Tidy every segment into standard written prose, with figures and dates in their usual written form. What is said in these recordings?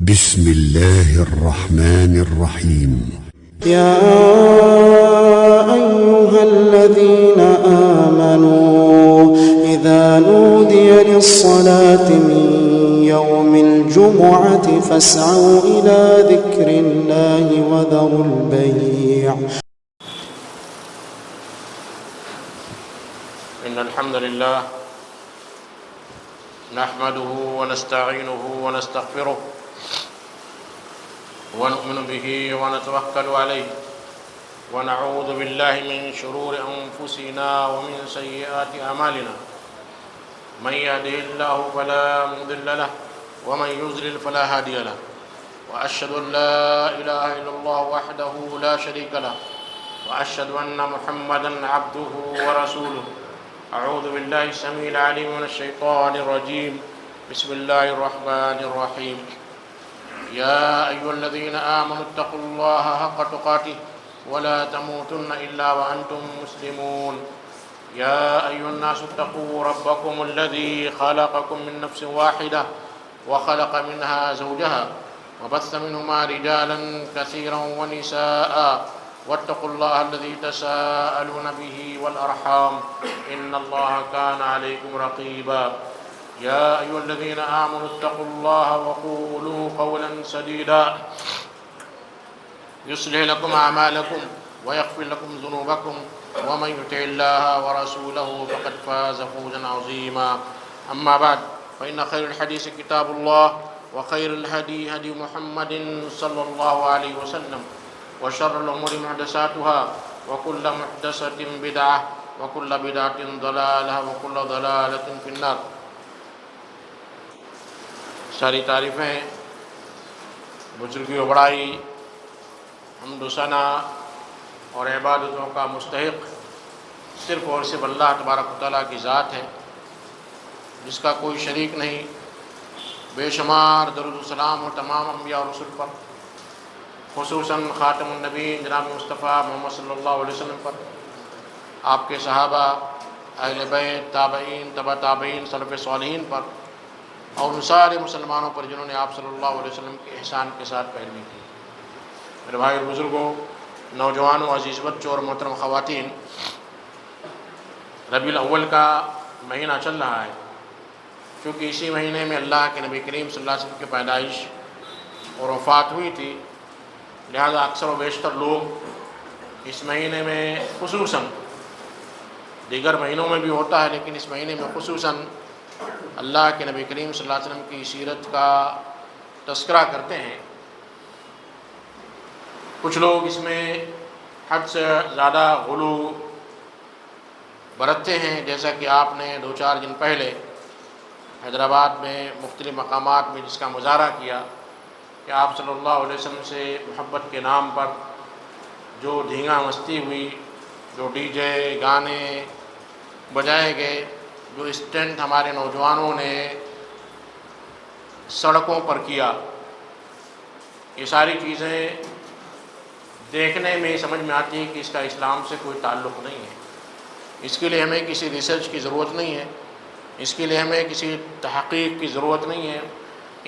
بسم الله الرحمن الرحيم. يا أيها الذين آمنوا إذا نودي للصلاة من يوم الجمعة فاسعوا إلى ذكر الله وذروا البيع. إن الحمد لله نحمده ونستعينه ونستغفره ونؤمن به ونتوكل عليه ونعوذ بالله من شرور أنفسنا ومن سيئات أعمالنا من يهده الله فلا مضل له ومن يضلل فلا هادي له وأشهد أن لا إله إلا الله وحده لا شريك له وأشهد أن محمدا عبده ورسوله. أعوذ بالله السميع العليم من الشيطان الرجيم. بسم الله الرحمن الرحيم. يا أيها الذين آمنوا اتقوا الله حق تقاته ولا تموتن إلا وأنتم مسلمون. يا أيها الناس اتقوا ربكم الذي خلقكم من نفس واحدة وخلق منها زوجها وبث منهما رجالا كثيرا ونساء واتقوا الله الذي تساءلون به والأرحام إن الله كان عليكم رقيبا. يا أيها الذين آمنوا اتقوا الله وقولوا قولا سديدا يصلح لكم أعمالكم ويغفر لكم ذنوبكم ومن يطع الله ورسوله فقد فاز فوزا عظيما. أما بعد فإن خير الحديث كتاب الله وخير الهدي هدي محمد صلى الله عليه وسلم وشر الأمور محدثاتها وكل محدثة بدعة وكل بدعة ضلالة وكل ضلالة في النار. ساری تعریفیں بزرگی و بڑائی حمد و ثنا اور عبادتوں کا مستحق صرف اور صرف اللہ تبارک و تعالیٰ کی ذات ہے جس کا کوئی شریک نہیں. بے شمار درود و سلام و تمام انبیاء اور رسول پر، خصوصاً خاتم النبیین جناب مصطفیٰ محمد صلی اللہ علیہ وسلم پر، آپ کے صحابہ، اہل بیت، تابعین، تبع تابعین، سلف صالحین پر اور ان سارے مسلمانوں پر جنہوں نے آپ صلی اللہ علیہ وسلم کے احسان کے ساتھ پیروی کی. میرے بھائی اور بزرگوں، نوجوانوں، عزیز بچوں اور محترم خواتین، ربیع الاول کا مہینہ چل رہا ہے. کیونکہ اسی مہینے میں اللہ کے نبی کریم صلی اللہ علیہ وسلم کی پیدائش اور وفات ہوئی تھی، لہذا اکثر و بیشتر لوگ اس مہینے میں خصوصاً، دیگر مہینوں میں بھی ہوتا ہے لیکن اس مہینے میں خصوصاً اللہ کے نبی کریم صلی اللہ علیہ وسلم کی سیرت کا تذکرہ کرتے ہیں. کچھ لوگ اس میں حد سے زیادہ غلو برتتے ہیں، جیسا کہ آپ نے 2-4 دن پہلے حیدرآباد میں مختلف مقامات میں جس کا مظاہرہ کیا کہ آپ صلی اللہ علیہ وسلم سے محبت کے نام پر جو دھینگا مستی ہوئی، جو ڈی جے گانے بجائے گئے، جو اسٹنٹ ہمارے نوجوانوں نے سڑکوں پر کیا، یہ ساری چیزیں دیکھنے میں سمجھ میں آتی ہے کہ اس کا اسلام سے کوئی تعلق نہیں ہے. اس کے لیے ہمیں کسی ریسرچ کی ضرورت نہیں ہے، اس کے لیے ہمیں کسی تحقیق کی ضرورت نہیں ہے،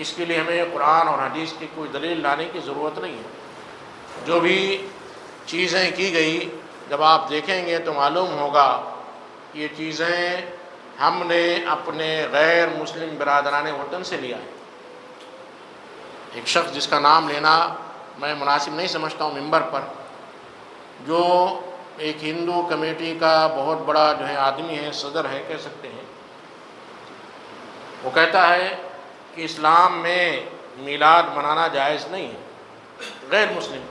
اس کے لیے ہمیں قرآن اور حدیث کی کوئی دلیل لانے کی ضرورت نہیں ہے. جو بھی چیزیں کی گئی جب آپ دیکھیں گے تو معلوم ہوگا کہ یہ چیزیں ہم نے اپنے غیر مسلم برادران وطن سے لیا ہے. ایک شخص جس کا نام لینا میں مناسب نہیں سمجھتا ہوں ممبر پر، جو ایک ہندو کمیٹی کا بہت بڑا جو ہے آدمی ہے، صدر ہے کہہ سکتے ہیں، وہ کہتا ہے کہ اسلام میں میلاد منانا جائز نہیں ہے. غیر مسلم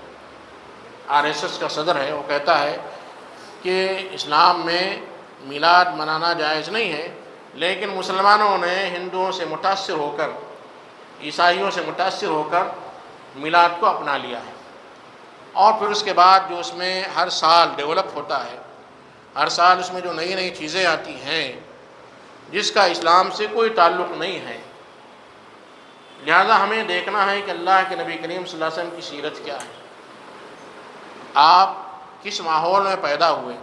RSS کا صدر ہے، وہ کہتا ہے کہ اسلام میں میلاد منانا جائز نہیں ہے، لیکن مسلمانوں نے ہندوؤں سے متاثر ہو کر، عیسائیوں سے متاثر ہو کر میلاد کو اپنا لیا ہے. اور پھر اس کے بعد جو اس میں ہر سال ڈیولپ ہوتا ہے، ہر سال اس میں جو نئی نئی چیزیں آتی ہیں جس کا اسلام سے کوئی تعلق نہیں ہے. لہذا ہمیں دیکھنا ہے کہ اللہ کے نبی کریم صلی اللہ علیہ وسلم کی سیرت کیا ہے، آپ کس ماحول میں پیدا ہوئے،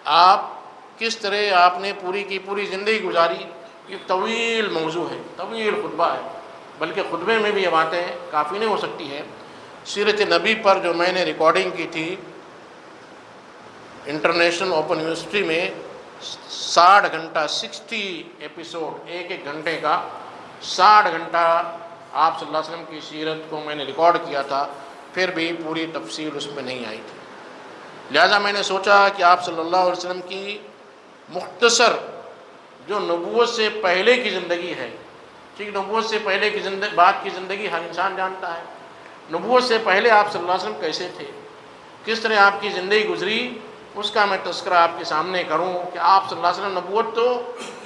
آپ کس طرح آپ نے پوری کی پوری زندگی گزاری. یہ طویل موضوع ہے، طویل خطبہ ہے، بلکہ خطبے میں بھی یہ باتیں کافی نہیں ہو سکتی ہے۔ سیرت نبی پر جو میں نے ریکارڈنگ کی تھی انٹرنیشنل اوپن یونیورسٹی میں، 60 گھنٹہ 60 ایپیسوڈ، ایک ایک گھنٹے کا 60 گھنٹہ آپ صلی اللہ علیہ وسلم کی سیرت کو میں نے ریکارڈ کیا تھا، پھر بھی پوری تفصیل اس میں نہیں آئی تھی۔ لہٰذا میں نے سوچا کہ آپ صلی اللہ علیہ وسلم کی مختصر جو نبوت سے پہلے کی زندگی ہے، ٹھیک، نبوت سے پہلے کی بعد کی زندگی ہر انسان جانتا ہے، نبوت سے پہلے آپ صلی اللہ علیہ وسلم کیسے تھے، کس طرح آپ کی زندگی گزری، اس کا میں تذکرہ آپ کے سامنے کروں کہ آپ صلی اللہ علیہ وسلم نبوت تو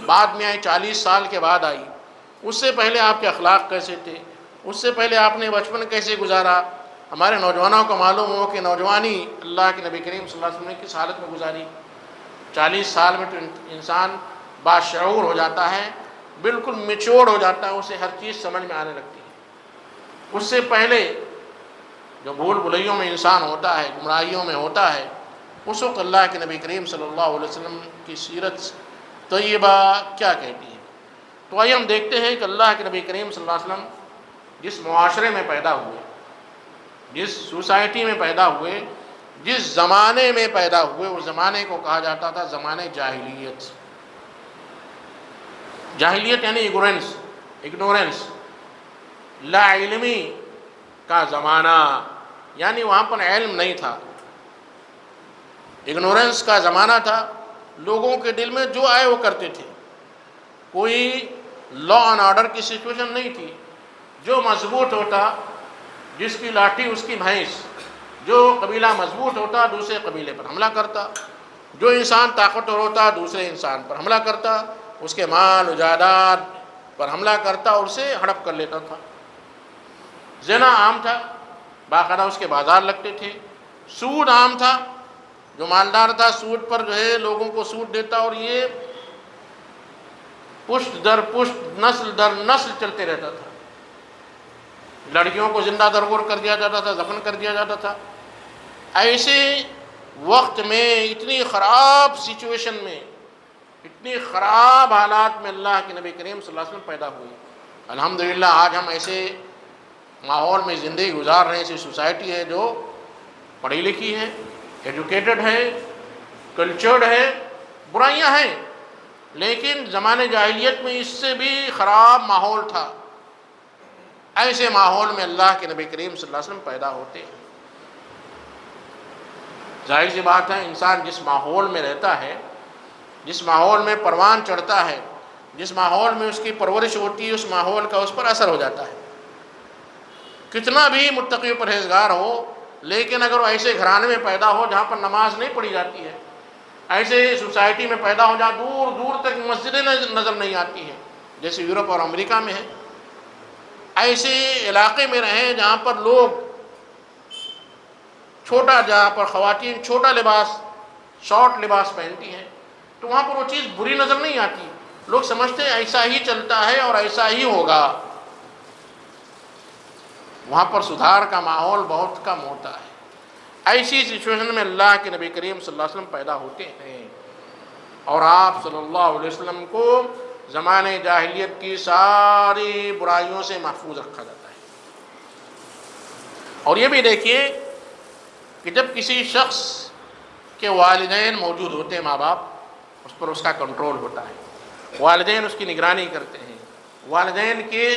بعد میں آئی، 40 سال کے بعد آئی، اس سے پہلے آپ کے اخلاق کیسے تھے، اس سے پہلے آپ نے بچپن کیسے گزارا۔ ہمارے نوجوانوں کو معلوم ہو کہ نوجوانی اللہ کے نبی کریم صلی اللہ علیہ وسلم نے کس حالت میں گزاری۔ 40 سال میں تو انسان باشعور ہو جاتا ہے، بالکل میچور ہو جاتا ہے، اسے ہر چیز سمجھ میں آنے لگتی ہے۔ اس سے پہلے جو بھول بھلیوں میں انسان ہوتا ہے، گمراہیوں میں ہوتا ہے، اس وقت اللہ کے نبی کریم صلی اللہ علیہ وسلم کی سیرت طیبہ کیا کہتی ہے۔ تو آئیے ہم دیکھتے ہیں کہ اللہ کے نبی کریم صلی اللہ علیہ وسلم جس معاشرے میں پیدا ہوئے، جس سوسائٹی میں پیدا ہوئے، جس زمانے میں پیدا ہوئے، اس زمانے کو کہا جاتا تھا زمانے جاہلیت۔ جاہلیت یعنی اگنورنس، لا علمی کا زمانہ، یعنی وہاں پر علم نہیں تھا، اگنورنس کا زمانہ تھا۔ لوگوں کے دل میں جو آئے وہ کرتے تھے، کوئی لا اینڈ آرڈر کی سچویشن نہیں تھی۔ جو مضبوط ہوتا، جس کی لاٹھی اس کی بھینس، جو قبیلہ مضبوط ہوتا دوسرے قبیلے پر حملہ کرتا، جو انسان طاقتور ہوتا دوسرے انسان پر حملہ کرتا، اس کے مال و جائیداد پر حملہ کرتا اور اسے ہڑپ کر لیتا تھا۔ زنا عام تھا، باقاعدہ اس کے بازار لگتے تھے۔ سود عام تھا، جو مالدار تھا سود پر جو ہے لوگوں کو سود دیتا، اور یہ پشت در پشت، نسل در نسل چلتے رہتا تھا۔ لڑکیوں کو زندہ درگور کر دیا جاتا تھا، دفن کر دیا جاتا تھا۔ ایسے وقت میں، اتنی خراب سچویشن میں، اتنی خراب حالات میں اللہ کے نبی کریم صلی اللہ علیہ وسلم پیدا ہوئے۔ الحمدللہ آج ہم ایسے ماحول میں زندگی گزار رہے ہیں، ایسی سوسائٹی ہے جو پڑھی لکھی ہے، ایجوکیٹڈ ہے، کلچرڈ ہے، برائیاں ہیں، لیکن زمانے جاہلیت میں اس سے بھی خراب ماحول تھا۔ ایسے ماحول میں اللہ کے نبی کریم صلی اللہ علیہ وسلم پیدا ہوتے ہیں۔ ظاہر سی بات ہے، انسان جس ماحول میں رہتا ہے، جس ماحول میں پروان چڑھتا ہے، جس ماحول میں اس کی پرورش ہوتی ہے، اس ماحول کا اس پر اثر ہو جاتا ہے۔ کتنا بھی متقی و پرہیزگار ہو، لیکن اگر وہ ایسے گھرانے میں پیدا ہو جہاں پر نماز نہیں پڑھی جاتی ہے، ایسے سوسائٹی میں پیدا ہو جہاں دور دور تک مسجدیں نظر نہیں آتی ہیں، جیسے یورپ اور امریکہ میں ہے، ایسے علاقے میں رہیں جہاں پر لوگ جہاں پر خواتین چھوٹا لباس، شارٹ لباس پہنتی ہیں، تو وہاں پر وہ چیز بری نظر نہیں آتی، لوگ سمجھتے ہیں ایسا ہی چلتا ہے اور ایسا ہی ہوگا۔ وہاں پر سدھار کا ماحول بہت کم ہوتا ہے۔ ایسی سچویشن میں اللہ کے نبی کریم صلی اللہ علیہ وسلم پیدا ہوتے ہیں، اور آپ صلی اللہ علیہ وسلم کو زمانے جاہلیت کی ساری برائیوں سے محفوظ رکھا جاتا ہے۔ اور یہ بھی دیکھیے کہ جب کسی شخص کے والدین موجود ہوتے ہیں، ماں باپ، اس پر اس کا کنٹرول ہوتا ہے، والدین اس کی نگرانی کرتے ہیں، والدین کے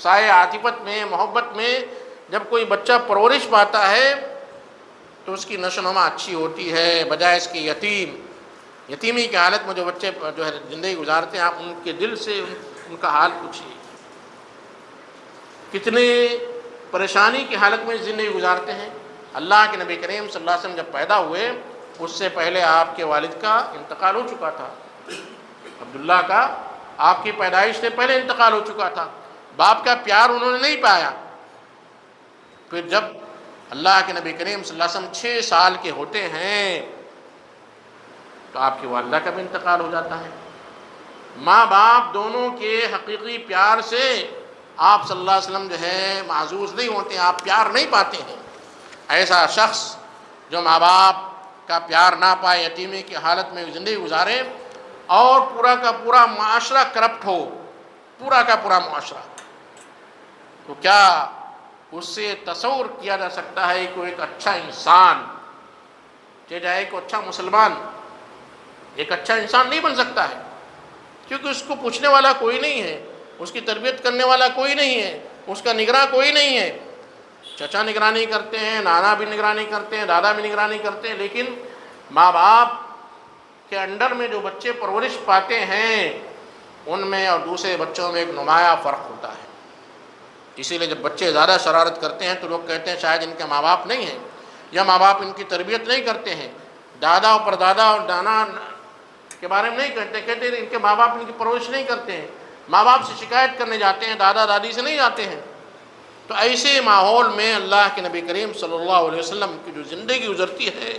سائے عاطفت میں، محبت میں جب کوئی بچہ پرورش پاتا ہے تو اس کی نشو و نما اچھی ہوتی ہے، بجائے اس کی یتیمی کی حالت میں جو بچے جو ہے زندگی گزارتے ہیں، آپ ان کے دل سے ان کا حال پوچھیے، کتنے پریشانی کی حالت میں زندگی گزارتے ہیں۔ اللہ کے نبی کریم صلی اللہ علیہ وسلم جب پیدا ہوئے، اس سے پہلے آپ کے والد کا انتقال ہو چکا تھا، عبداللہ کا آپ کی پیدائش سے پہلے انتقال ہو چکا تھا، باپ کا پیار انہوں نے نہیں پایا۔ پھر جب اللہ کے نبی کریم صلی اللہ علیہ وسلم 6 سال کے ہوتے ہیں تو آپ کی والدہ کا بھی انتقال ہو جاتا ہے۔ ماں باپ دونوں کے حقیقی پیار سے آپ صلی اللہ علیہ وسلم جو ہے معزوز نہیں ہوتے ہیں، آپ پیار نہیں پاتے ہیں۔ ایسا شخص جو ماں باپ کا پیار نہ پائے، یتیمی کی حالت میں زندگی گزارے، اور پورا کا پورا معاشرہ کرپٹ ہو، پورا کا پورا معاشرہ، تو کیا اس سے تصور کیا جا سکتا ہے کہ وہ ایک اچھا انسان چاہے ایک اچھا مسلمان ایک اچھا انسان نہیں بن سکتا ہے، کیونکہ اس کو پوچھنے والا کوئی نہیں ہے، اس کی تربیت کرنے والا کوئی نہیں ہے، اس کا نگراں کوئی نہیں ہے۔ چچا نگرانی کرتے ہیں، نانا بھی نگرانی کرتے ہیں، دادا بھی نگرانی کرتے ہیں، لیکن ماں باپ کے انڈر میں جو بچے پرورش پاتے ہیں ان میں اور دوسرے بچوں میں ایک نمایاں فرق ہوتا ہے۔ اسی لیے جب بچے زیادہ شرارت کرتے ہیں تو لوگ کہتے ہیں شاید ان کے ماں باپ نہیں ہیں، یا ماں باپ ان کی تربیت نہیں کرتے ہیں، دادا اور پردادا اور نانا کے بارے میں نہیں کہتے ہیں ان کے ماں باپ ان کی پرورش نہیں کرتے ہیں، ماں باپ سے شکایت کرنے جاتے ہیں، دادا دادی سے نہیں جاتے ہیں۔ تو ایسے ماحول میں اللہ کے نبی کریم صلی اللہ علیہ وسلم کی جو زندگی گزرتی ہے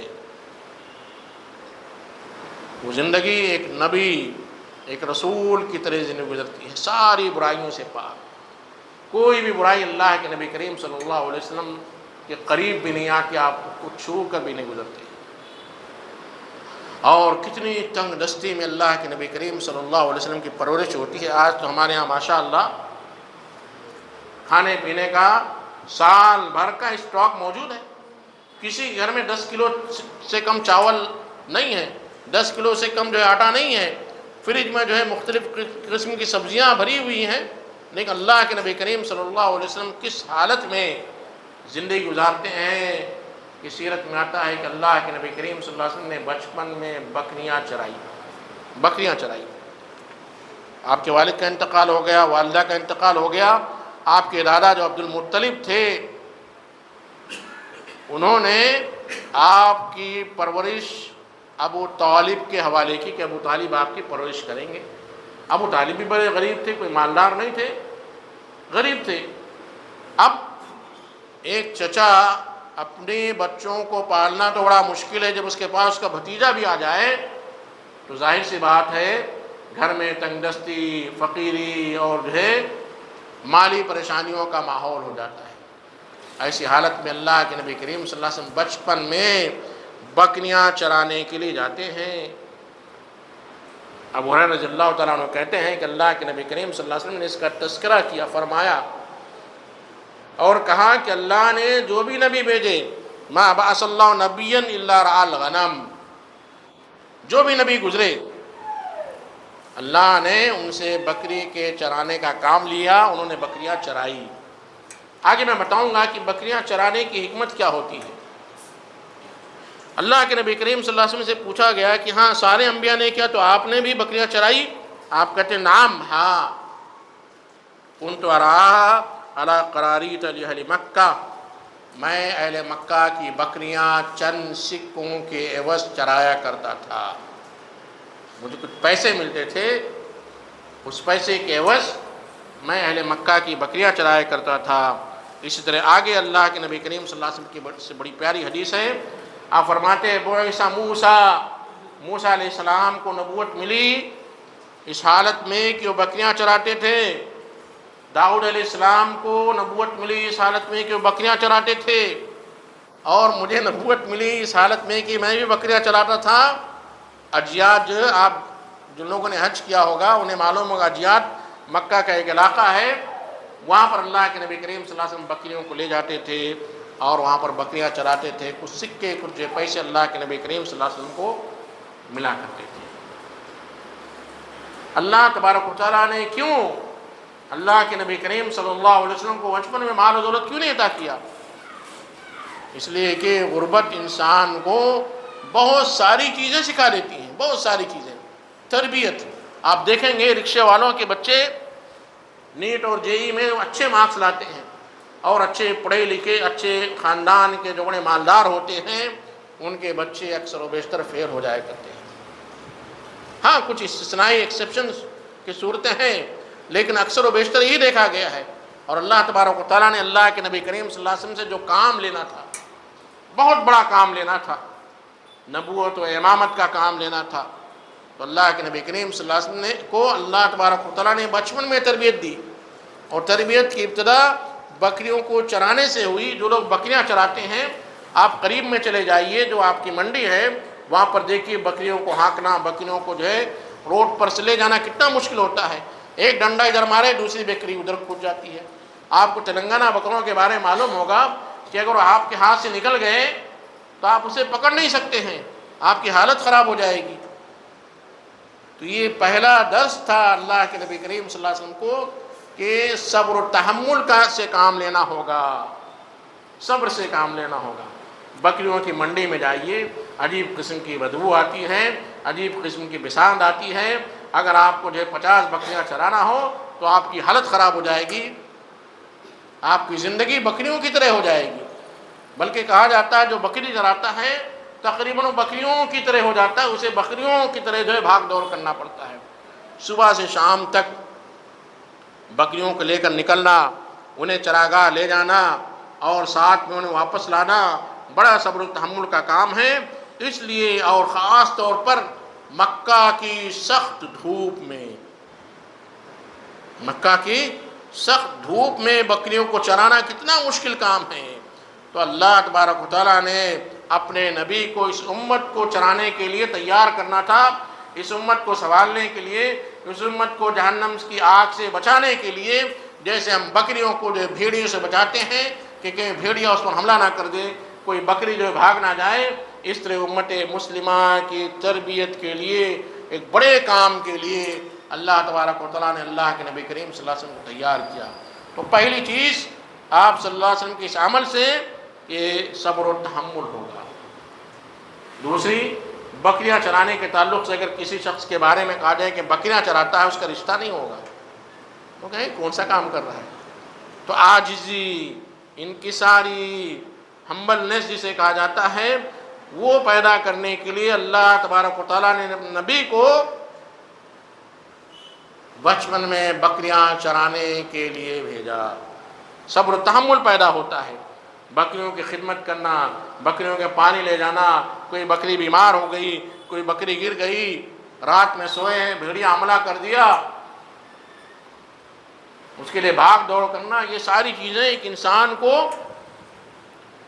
وہ زندگی ایک نبی ایک رسول کی طرح زندگی گزرتی ہے، ساری برائیوں سے پاک، کوئی بھی برائی اللہ کے نبی کریم صلی اللہ علیہ وسلم کے قریب بھی نہیں آتی، آپ کو چھو کر بھی نہیں گزرتے۔ اور کتنی تنگ دستی میں اللہ کے نبی کریم صلی اللہ علیہ وسلم کی پرورش ہوتی ہے۔ آج تو ہمارے ہاں ماشاءاللہ کھانے پینے کا سال بھر کا اسٹاک موجود ہے، کسی گھر میں 10 کلو سے کم چاول نہیں ہے، 10 کلو سے کم جو ہے آٹا نہیں ہے، فریج میں جو ہے مختلف قسم کی سبزیاں بھری ہوئی ہیں، لیکن اللہ کے نبی کریم صلی اللہ علیہ وسلم کس حالت میں زندگی گزارتے ہیں کہ سیرت میں آتا ہے کہ اللہ کے نبی کریم صلی اللہ علیہ وسلم نے بچپن میں بکریاں چرائی۔ آپ کے والد کا انتقال ہو گیا، والدہ کا انتقال ہو گیا، آپ کے دادا جو عبد المطلب تھے انہوں نے آپ کی پرورش ابو طالب کے حوالے کی کہ ابو طالب آپ کی پرورش کریں گے۔ ابو طالب بھی بڑے غریب تھے، کوئی مالدار نہیں تھے، غریب تھے۔ اب ایک چچا اپنے بچوں کو پالنا تو بڑا مشکل ہے، جب اس کے پاس اس کا بھتیجا بھی آ جائے تو ظاہر سی بات ہے گھر میں تنگ دستی، فقیری اور جو ہے مالی پریشانیوں کا ماحول ہو جاتا ہے۔ ایسی حالت میں اللہ کے نبی کریم صلی اللہ علیہ وسلم بچپن میں بکریاں چرانے کے لیے جاتے ہیں۔ ابو ہریرہ رضی اللہ تعالیٰ عنہ کہتے ہیں کہ اللہ کے نبی کریم صلی اللہ علیہ وسلم نے اس کا تذکرہ کیا، فرمایا اور کہا کہ اللہ نے جو بھی نبی بھیجے، ما بعث اللہ نبیا الا رعى الغنم، جو بھی نبی گزرے اللہ نے ان سے بکری کے چرانے کا کام لیا، انہوں نے بکریاں چرائی۔ آگے میں بتاؤں گا کہ بکریاں چرانے کی حکمت کیا ہوتی ہے۔ اللہ کے نبی کریم صلی اللہ علیہ وسلم سے پوچھا گیا کہ ہاں سارے انبیاء نے کیا، تو آپ نے بھی بکریاں چرائی؟ آپ کہتے ہیں نعم، ہاں، کنت اراها علی قراریط اہل مکہ، میں اہل مکہ کی بکریاں چند سکوں کے عوض چرایا کرتا تھا، مجھے کچھ پیسے ملتے تھے، اس پیسے کے عوض میں اہل مکہ کی بکریاں چرایا کرتا تھا۔ اسی طرح آگے اللہ کے نبی کریم صلی اللہ علیہ وسلم کی سے بڑی پیاری حدیث ہے، آپ فرماتے ہیں بعث موسیٰ علیہ السلام کو نبوت ملی اس حالت میں کہ وہ بکریاں چراتے تھے، داؤد علیہ السلام کو نبوت ملی اس حالت میں کہ وہ بکریاں چراتے تھے، اور مجھے نبوت ملی اس حالت میں کہ میں بھی بکریاں چراتا تھا۔ اجیاد، آپ جن لوگوں نے حج کیا ہوگا انہیں معلوم ہوگا، اجیاد مکہ کا ایک علاقہ ہے، وہاں پر اللہ کے نبی کریم صلی اللہ علیہ وسلم بکریوں کو لے جاتے تھے اور وہاں پر بکریاں چراتے تھے، کچھ سکے کچھ پیسے اللہ کے نبی کریم صلی اللہ علیہ وسلم کو ملا کرتے تھے۔ اللہ تبارک و تعالیٰ نے کیوں اللہ کے نبی کریم صلی اللہ علیہ وسلم کو بچپن میں مال و دولت کیوں نہیں عطا کیا؟ اس لیے کہ غربت انسان کو بہت ساری چیزیں سکھا دیتی ہیں، بہت ساری چیزیں، تربیت۔ آپ دیکھیں گے رکشے والوں کے بچے نیٹ اور JEE میں اچھے مارکس لاتے ہیں، اور اچھے پڑھے لکھے اچھے خاندان کے جو بڑے مالدار ہوتے ہیں ان کے بچے اکثر و بیشتر فیل ہو جایا کرتے ہیں۔ ہاں کچھ استثنائی ایکسیپشنز کی صورتیں ہیں، لیکن اکثر و بیشتر یہی دیکھا گیا ہے۔ اور اللہ تبارک و تعالیٰ نے اللہ کے نبی کریم صلی اللہ علیہ وسلم سے جو کام لینا تھا، بہت بڑا کام لینا تھا، نبوت و امامت کا کام لینا تھا، تو اللہ کے نبی کریم صلی اللہ علیہ وسلم کو اللہ تبارک و تعالیٰ نے بچپن میں تربیت دی، اور تربیت کی ابتدا بکریوں کو چرانے سے ہوئی۔ جو لوگ بکریاں چراتے ہیں، آپ قریب میں چلے جائیے، جو آپ کی منڈی ہے وہاں پر دیکھیے بکریوں کو ہانکنا، بکریوں کو جو ہے روڈ پر سے لے جانا کتنا مشکل ہوتا ہے، ایک ڈنڈا ادھر مارے دوسری بکری ادھر کود جاتی ہے، آپ کو تلنگانہ بکروں کے بارے میں معلوم ہوگا کہ اگر وہ آپ کے ہاتھ سے نکل گئے تو آپ اسے پکڑ نہیں سکتے ہیں، آپ کی حالت خراب ہو جائے گی۔ تو یہ پہلا درس تھا اللہ کے نبی کریم صلی اللہ علیہ وسلم کو کہ صبر و تحمل سے کام لینا ہوگا، صبر سے کام لینا ہوگا۔ بکریوں کی منڈی میں جائیے، عجیب قسم کی بدبو آتی ہے، عجیب قسم کی بساند آتی ہے، اگر آپ کو 50 بکریاں چرانا ہو تو آپ کی حالت خراب ہو جائے گی، آپ کی زندگی بکریوں کی طرح ہو جائے گی۔ بلکہ کہا جاتا ہے جو بکری چراتا ہے تقریباً بکریوں کی طرح ہو جاتا ہے، اسے بکریوں کی طرح بھاگ دوڑ کرنا پڑتا ہے، صبح سے شام تک بکریوں کو لے کر نکلنا، انہیں چراگاہ لے جانا اور ساتھ میں انہیں واپس لانا بڑا صبر و تحمل کا کام ہے۔ اس لیے اور خاص طور پر مکہ کی سخت دھوپ میں، مکہ کی سخت دھوپ میں بکریوں کو چرانا کتنا مشکل کام ہے۔ تو اللہ تبارک و تعالیٰ نے اپنے نبی کو اس امت کو چرانے کے لیے تیار کرنا تھا، اس امت کو سنبھالنے کے لیے، اس امت کو جہنم کی آگ سے بچانے کے لیے، جیسے ہم بکریوں کو بھیڑیوں سے بچاتے ہیں کہ بھیڑیا اس پر حملہ نہ کر دے، کوئی بکری بھاگ نہ جائے، اس طرح امت مسلمہ کی تربیت کے لیے ایک بڑے کام کے لیے اللہ تبارک و تعالیٰ نے اللہ کے نبی کریم صلی اللہ علیہ وسلم کو تیار کیا۔ تو پہلی چیز آپ صلی اللہ علیہ وسلم کے اس عمل سے یہ صبر و تحمل ہوگا۔ دوسری، بکریاں چرانے کے تعلق سے اگر کسی شخص کے بارے میں کہا جائے کہ بکریاں چراتا ہے، اس کا رشتہ نہیں ہوگا، تو کہیں کون سا کام کر رہا ہے؟ تو عاجزی، انکساری، ہمبلنس جسے کہا جاتا ہے، وہ پیدا کرنے کے لیے اللہ تبارک و تعالیٰ نے نبی کو بچپن میں بکریاں چرانے کے لیے بھیجا۔ صبر و تحمل پیدا ہوتا ہے، بکریوں کی خدمت کرنا، بکریوں کے پانی لے جانا، کوئی بکری بیمار ہو گئی، کوئی بکری گر گئی، رات میں سوئے ہیں بھیڑیا حملہ کر دیا، اس کے لیے بھاگ دوڑ کرنا، یہ ساری چیزیں ایک انسان کو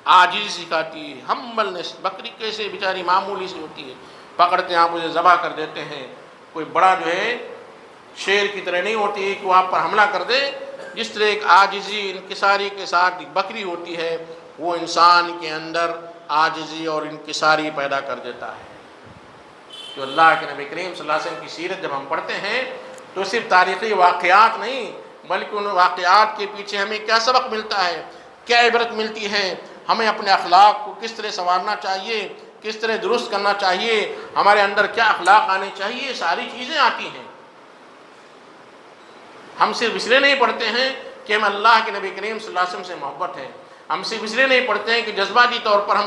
عاجزی سکھاتی ہے، ہمبلنس۔ بکری کیسے بیچاری معمولی سی ہوتی ہے، پکڑتے ہیں آپ اسے ذبح کر دیتے ہیں، کوئی بڑا شیر کی طرح نہیں ہوتی کہ وہ آپ پر حملہ کر دے۔ جس طرح ایک عاجزی انکساری کے ساتھ بکری ہوتی ہے، وہ انسان کے اندر عاجزی اور انکساری پیدا کر دیتا ہے۔ جو اللہ کے نبی کریم صلی اللہ علیہ وسلم کی سیرت جب ہم پڑھتے ہیں تو صرف تاریخی واقعات نہیں، بلکہ ان واقعات کے پیچھے ہمیں کیا سبق ملتا ہے، کیا عبرت ملتی ہے، ہمیں اپنے اخلاق کو کس طرح سنوارنا چاہیے، کس طرح درست کرنا چاہیے، ہمارے اندر کیا اخلاق آنے چاہیے، یہ ساری چیزیں آتی ہیں۔ ہم صرف اس لیے نہیں پڑھتے ہیں کہ ہم اللہ کے نبی کریم صلی اللہ علیہ وسلم سے محبت ہے، ہم صرف اس لیے نہیں پڑھتے ہیں کہ جذباتی طور پر ہم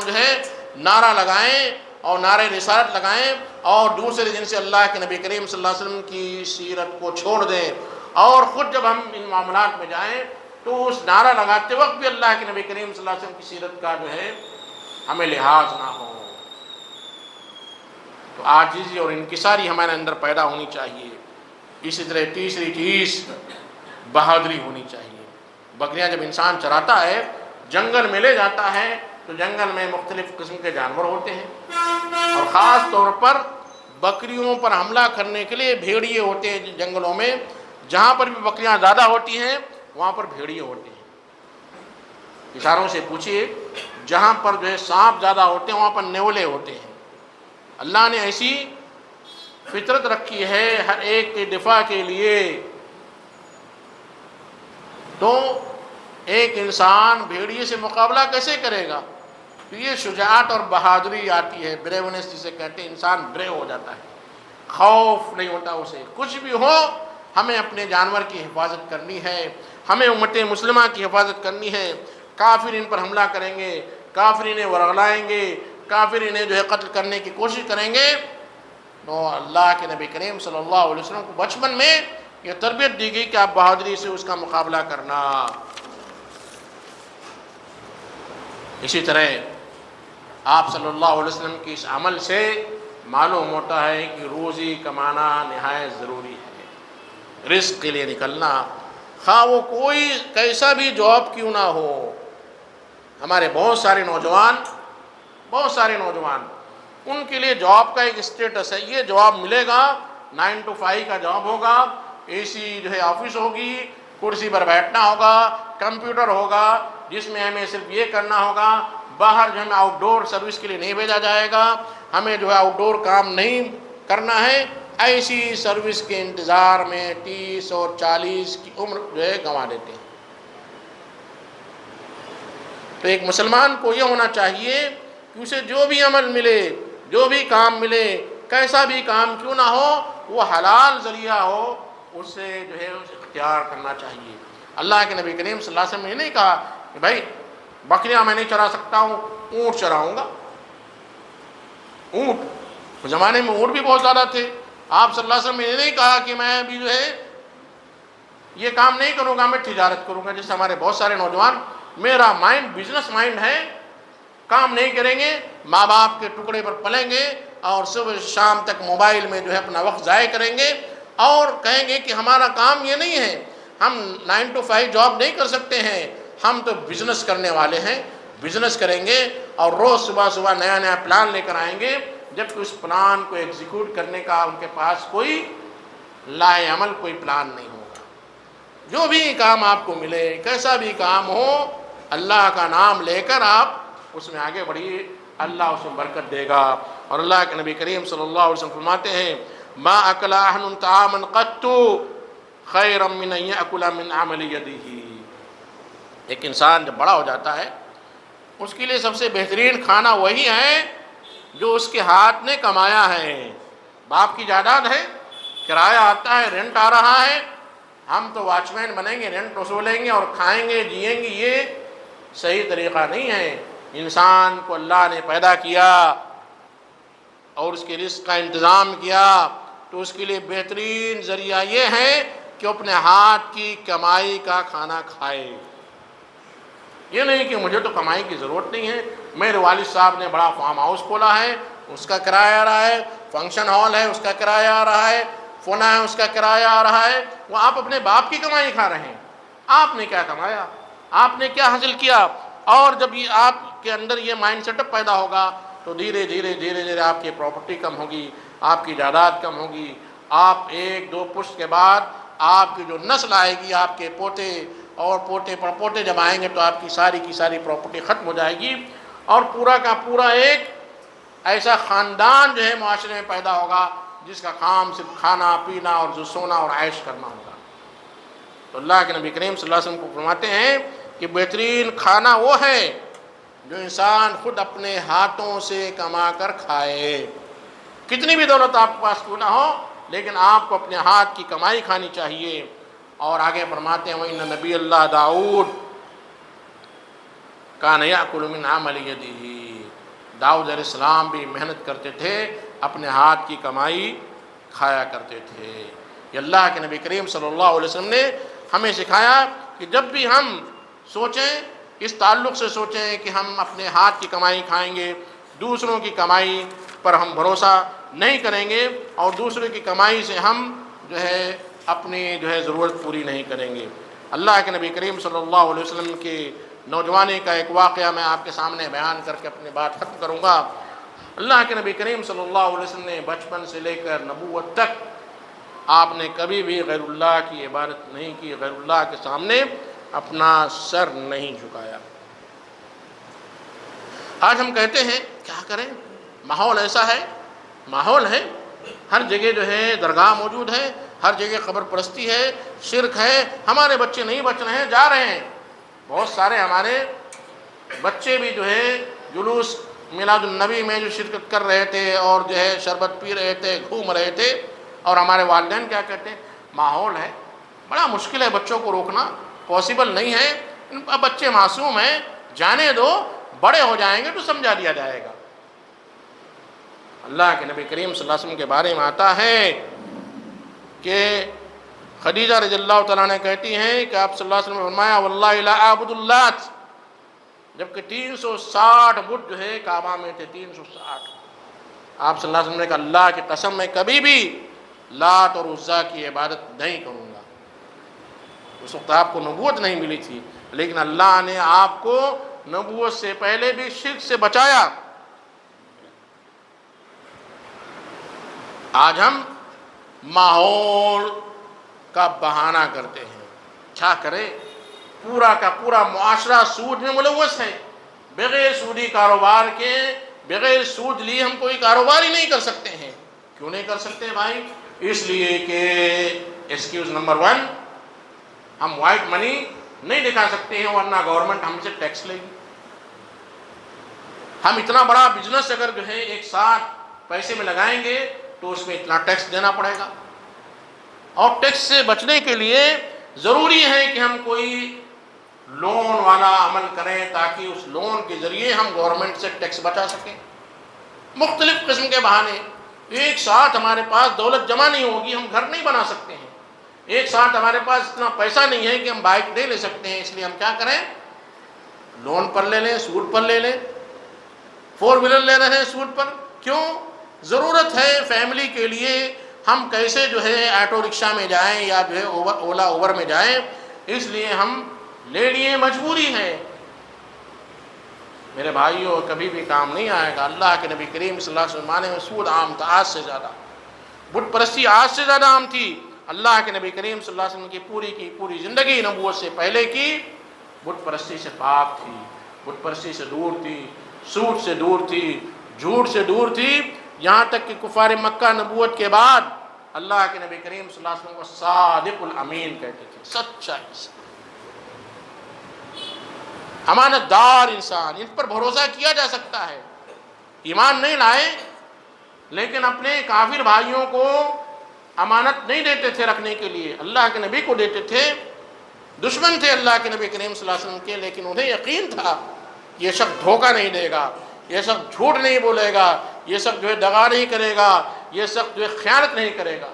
نعرہ لگائیں اور نعرہ رسالت لگائیں اور دوسرے دن سے اللہ کے نبی کریم صلی اللہ علیہ وسلم کی سیرت کو چھوڑ دیں، اور خود جب ہم ان معاملات میں جائیں تو اس نعرہ لگاتے وقت بھی اللہ کے نبی کریم صلی اللہ علیہ وسلم کی سیرت کا ہمیں لحاظ نہ ہو۔ تو عاجزی اور انکساری ہمارے اندر پیدا ہونی چاہیے۔ اسی طرح تیسری چیز بہادری ہونی چاہیے۔ بکریاں جب انسان چراتا ہے، جنگل میں لے جاتا ہے تو جنگل میں مختلف قسم کے جانور ہوتے ہیں، اور خاص طور پر بکریوں پر حملہ کرنے کے لیے بھیڑیے ہوتے ہیں جنگلوں میں۔ جہاں پر بھی بکریاں زیادہ ہوتی ہیں وہاں پر بھیڑیے ہوتے ہیں۔ اشاروں سے پوچھئے، جہاں پر سانپ زیادہ ہوتے ہیں وہاں پر نیولے ہوتے ہیں۔ اللہ نے ایسی فطرت رکھی ہے ہر ایک کے دفاع کے لیے، تو ایک انسان بھیڑیے سے مقابلہ کیسے کرے گا؟ تو یہ شجاعت اور بہادری آتی ہے، بریونیس جسے کہتے ہیں، انسان بریو ہو جاتا ہے، خوف نہیں ہوتا اسے۔ کچھ بھی ہو ہمیں اپنے جانور کی حفاظت کرنی ہے، ہمیں امت مسلمہ کی حفاظت کرنی ہے۔ کافر ان پر حملہ کریں گے، کافر انہیں ورغلائیں گے، کافر انہیں قتل کرنے کی کوشش کریں گے، تو اللہ کے نبی کریم صلی اللہ علیہ وسلم کو بچپن میں یہ تربیت دی گئی کہ آپ بہادری سے اس کا مقابلہ کرنا۔ اسی طرح آپ صلی اللہ علیہ وسلم کی اس عمل سے معلوم ہوتا ہے کہ روزی کمانا نہایت ضروری ہے، رزق کے لیے نکلنا، خواہ وہ کوئی کیسا بھی جاب کیوں نہ ہو۔ ہمارے بہت سارے نوجوان ان کے لیے جاب کا ایک اسٹیٹس ہے، یہ جاب ملے گا، 9 to 5 کا جاب ہوگا، اے سی آفس ہوگی، کرسی پر بیٹھنا ہوگا، کمپیوٹر ہوگا جس میں ہمیں صرف یہ کرنا ہوگا، باہر جو ہمیں آؤٹ ڈور سروس کے لیے نہیں بھیجا جائے گا، ہمیں جو ہے آؤٹ ڈور کام نہیں کرنا ہے، ایسی سروس کے انتظار میں 30 اور 40 کی عمر جو ہے گنوا دیتے ہیں۔ تو ایک مسلمان کو یہ ہونا چاہیے کہ اسے جو بھی عمل ملے، جو بھی کام ملے، کیسا بھی کام کیوں نہ ہو، وہ حلال ذریعہ ہو، اسے جو ہے اختیار کرنا چاہیے۔ اللہ کے نبی کریم صلی اللہ علیہ وسلم نے نہیں کہا کہ بھائی بکریاں میں نہیں چرا سکتا ہوں، اونٹ چراؤں گا۔ اونٹ اس زمانے میں اونٹ بھی بہت زیادہ تھے، آپ صلی اللہ علیہ وسلم نے نہیں کہا کہ میں بھی جو ہے یہ کام نہیں کروں گا، میں تجارت کروں گا، جیسے ہمارے بہت سارے نوجوان، میرا مائنڈ بزنس مائنڈ ہے، کام نہیں کریں گے، ماں باپ کے ٹکڑے پر پلیں گے اور صبح شام تک موبائل میں جو ہے اپنا وقت ضائع کریں گے اور کہیں گے کہ ہمارا کام یہ نہیں ہے، ہم 9 to 5 جاب نہیں کر سکتے ہیں، ہم تو بزنس کرنے والے ہیں، بزنس کریں گے اور روز صبح صبح نیا نیا پلان لے کر آئیں گے، جبکہ اس پلان کو ایگزیکیوٹ کرنے کا ان کے پاس کوئی لائے عمل کوئی پلان نہیں ہوگا۔ جو بھی کام آپ کو ملے، کیسا بھی کام ہو، اللہ کا نام لے کر آپ اس میں آگے بڑھیے، اللہ اس میں برکت دے گا۔ اور اللہ کے نبی کریم صلی اللہ علیہ وسلم فرماتے ہیں ما اکل احد طعاما قط خیرا من ان یاکل من عمل یدہ۔ ایک انسان جب بڑا ہو جاتا ہے اس کے لیے سب سے بہترین کھانا وہی ہے جو اس کے ہاتھ نے کمایا ہے۔ باپ کی جائیداد ہے، کرایہ آتا ہے، رینٹ آ رہا ہے، ہم تو واچ مین بنیں گے، رینٹ وصولیں گے اور کھائیں گے، جئیں گے، یہ صحیح طریقہ نہیں ہے۔ انسان کو اللہ نے پیدا کیا اور اس کے رزق کا انتظام کیا تو اس کے لیے بہترین ذریعہ یہ ہے کہ اپنے ہاتھ کی کمائی کا کھانا کھائے۔ یہ نہیں کہ مجھے تو کمائی کی ضرورت نہیں ہے، میرے والد صاحب نے بڑا فارم ہاؤس کھولا ہے، اس کا کرایہ آ رہا ہے، فنکشن ہال ہے اس کا کرایہ آ رہا ہے، فونا ہے اس کا کرایہ آ رہا ہے، وہ آپ اپنے باپ کی کمائی کھا رہے ہیں۔ آپ نے کیا کمایا، آپ نے کیا حاصل کیا؟ اور جب یہ آپ کے اندر یہ مائنڈ سیٹ اپ پیدا ہوگا تو دھیرے دھیرے آپ کی پراپرٹی کم ہوگی، آپ کی جائیداد کم ہوگی، آپ 1-2 پشت کے بعد آپ کی جو نسل آئے گی، آپ کے پوتے اور پوتے پر پوتے جب آئیں گے تو آپ کی ساری پراپرٹی ختم ہو جائے گی اور پورا کا پورا ایک ایسا خاندان جو ہے معاشرے میں پیدا ہوگا جس کا کام صرف کھانا پینا اور جو سونا اور عیش کرنا ہوگا۔ تو اللہ کے نبی کریم صلی اللہ علیہ وسلم کو فرماتے ہیں کہ بہترین کھانا وہ ہے جو انسان خود اپنے ہاتھوں سے کما کر کھائے۔ کتنی بھی دولت آپ کے پاس کیوں نہ ہو لیکن آپ کو اپنے ہاتھ کی کمائی کھانی چاہیے۔ اور آگے فرماتے ہیں وَإِنَّ نبی اللہ داؤد کان یأکل من عمل یدہ، داؤد علیہ السلام بھی محنت کرتے تھے، اپنے ہاتھ کی کمائی کھایا کرتے تھے۔ یہ اللہ کے نبی کریم صلی اللہ علیہ وسلم نے ہمیں سکھایا کہ جب بھی ہم سوچیں، اس تعلق سے سوچیں کہ ہم اپنے ہاتھ کی کمائی کھائیں گے، دوسروں کی کمائی پر ہم بھروسہ نہیں کریں گے اور دوسروں کی کمائی سے ہم جو ہے اپنی جو ہے ضرورت پوری نہیں کریں گے۔ اللہ کے نبی کریم صلی اللہ علیہ وسلم کے نوجوانی کا ایک واقعہ میں آپ کے سامنے بیان کر کے اپنی بات ختم کروں گا۔ اللہ کے نبی کریم صلی اللہ علیہ وسلم نے بچپن سے لے کر نبوت تک آپ نے کبھی بھی غیر اللہ کی عبادت نہیں کی، غیر اللہ کے سامنے اپنا سر نہیں جھکایا۔ آج ہم کہتے ہیں کیا کریں، ماحول ایسا ہے، ماحول ہے، ہر جگہ جو ہے درگاہ موجود ہے، ہر جگہ قبر پرستی ہے، شرک ہے، ہمارے بچے نہیں بچ رہے ہیں، جا رہے ہیں۔ بہت سارے ہمارے بچے بھی جو ہے جلوس میلاد النبی میں جو شرکت کر رہے تھے اور جو ہے شربت پی رہے تھے، گھوم رہے تھے، اور ہمارے والدین کیا کہتے ہیں ماحول ہے، بڑا مشکل ہے بچوں کو روکنا، پاسبل نہیں ہے، اب بچے معصوم ہیں، جانے دو، بڑے ہو جائیں گے تو سمجھا دیا جائے گا۔ اللہ کے نبی کریم صلی اللہ علیہ وسلم کے بارے میں آتا ہے کہ خدیجہ رضی اللہ تعالیٰ نے کہتی ہیں کہ آپ صلی اللہ علیہ وسلم نے فرمایا واللہ لا اعبد اللات، جبکہ 360 بت جو ہے کعبہ میں تھے، 360۔ آپ صلی اللہ علیہ وسلم نے کہا اللہ کی قسم میں کبھی بھی لات اور عزیٰ کی عبادت نہیں کروں گا۔ اس وقت آپ کو نبوت نہیں ملی تھی، لیکن اللہ نے آپ کو نبوت سے پہلے بھی شرک سے بچایا۔ آج ہم ماحول کا بہانہ کرتے ہیں، کیا کرے؟ پورا کا پورا معاشرہ سود میں ملوث ہے. بغیر سودی کاروبار کے، بغیر سود لیے ہم کوئی کاروبار ہی نہیں کر سکتے ہیں. کیوں نہیں کر سکتے بھائی؟ اس لیے کہ ایکسکیوز نمبر 1، ہم وائٹ منی نہیں دکھا سکتے ہیں ورنہ گورنمنٹ ہم سے ٹیکس لے گی. ہم اتنا بڑا بزنس اگر جو ہے ایک ساتھ پیسے میں لگائیں گے تو اس میں اتنا ٹیکس دینا پڑے گا. اور ٹیکس سے بچنے کے لیے ضروری ہے کہ ہم کوئی لون والا عمل کریں تاکہ اس لون کے ذریعے ہم گورنمنٹ سے ٹیکس بچا سکیں. مختلف قسم کے بہانے. ایک ساتھ ہمارے پاس دولت جمع نہیں ہوگی، ہم گھر نہیں بنا سکتے ہیں. ایک ساتھ ہمارے پاس اتنا پیسہ نہیں ہے کہ ہم بائک نہیں لے سکتے ہیں. اس لیے ہم کیا کریں؟ لون پر لے لیں، سود پر لے لیں. 4 ویلر لے رہے ہیں سود پر. کیوں؟ ضرورت ہے فیملی کے لیے. ہم کیسے جو ہے آٹو رکشہ میں جائیں یا جو ہے اولا اوبر میں جائیں، اس لیے ہم لے لیے، مجبوری ہے. میرے بھائیوں کبھی بھی کام نہیں آئے گا. اللہ کے نبی کریم صلی اللہ علیہ وسلم زمانے میں سود عام تھا آج سے زیادہ. بت پرستی آج سے زیادہ عام تھی. اللہ کے نبی کریم صلی اللہ علیہ وسلم کی پوری زندگی نبوت سے پہلے کی بت پرستی سے پاک تھی، بت پرستی سے دور تھی، سود سے دور تھی، جھوٹ سے دور تھی. یہاں تک کہ کفار مکہ نبوت کے بعد اللہ کے نبی کریم صلی اللہ علیہ وسلم کو صادق الامین کہتے تھے، سچا انسان، امانت دار انسان، ان پر بھروسہ کیا جا سکتا ہے. ایمان نہیں لائے لیکن اپنے کافر بھائیوں کو امانت نہیں دیتے تھے رکھنے کے لیے، اللہ کے نبی کو دیتے تھے. دشمن تھے اللہ کے نبی کریم صلی اللہ علیہ وسلم کے، لیکن انہیں یقین تھا یہ شخص دھوکہ نہیں دے گا، یہ شخص جھوٹ نہیں بولے گا، یہ شخص جو ہے دغا نہیں کرے گا، یہ شخص جو ہے خیانت نہیں کرے گا.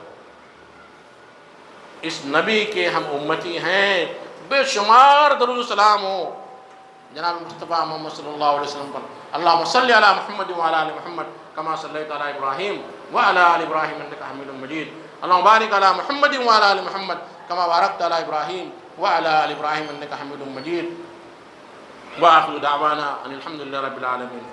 اس نبی کے ہم امتی ہیں. بے شمار درود و سلام ہو جناب مصطفیٰ محمد صلی اللہ علیہ وسلم پر. اللہم صلی علی محمد وعلی آل محمد کما صلیت علی ابراہیم وعلی آل ابراہیم انک حمید مجید. اللہم بارک علی محمد وعلی آل محمد کما بارکت علی ابراہیم وعلی آل ابراہیم انک حمید مجید. وآخر دعوانا ان الحمدللہ رب العالمین.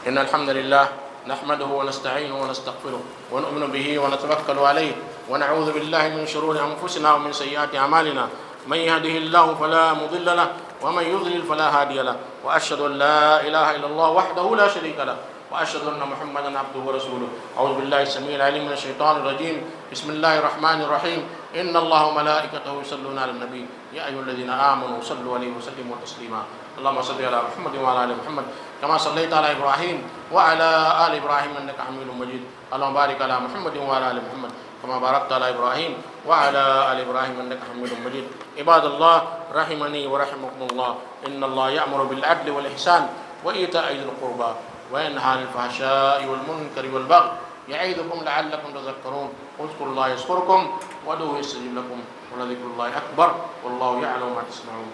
ان الحمد للہ نحمده ونستعینه ونستغفره ونؤمن به ونتوکل علیہ ونعوذ باللہ من شرور انفسنا ومن سیئات اعمالنا. من يهده الله فلا مضل له ومن يضلل فلا هادي له واشهد ان لا اله الا الله وحده لا شريك له واشهد ان محمدا عبده ورسوله. اعوذ بالله السميع العليم من الشيطان الرجيم. بسم الله الرحمن الرحيم. ان الله وملائكته يصلون على النبي يا ايها الذين امنوا صلوا عليه وسلموا تسليما. اللهم صل على محمد وعلى ال محمد كما صليت على ابراهيم وعلى ال ابراهيم انك حميد مجيد. اللهم بارك على محمد وعلى ال محمد كما باركت على ابراهيم وعلى ال ابراهيم انك حميد مجيد. عباد الله رحمني ورحمكم الله. ان الله يأمر بالعدل والاحسان وايتاء ذي القربى وينهى عن الفحشاء والمنكر والبغي يعظكم لعلكم تذكرون. اذكروا الله يذكركم وادعوه يستجب لكم ولذكر الله اكبر والله يعلم ما تصنعون.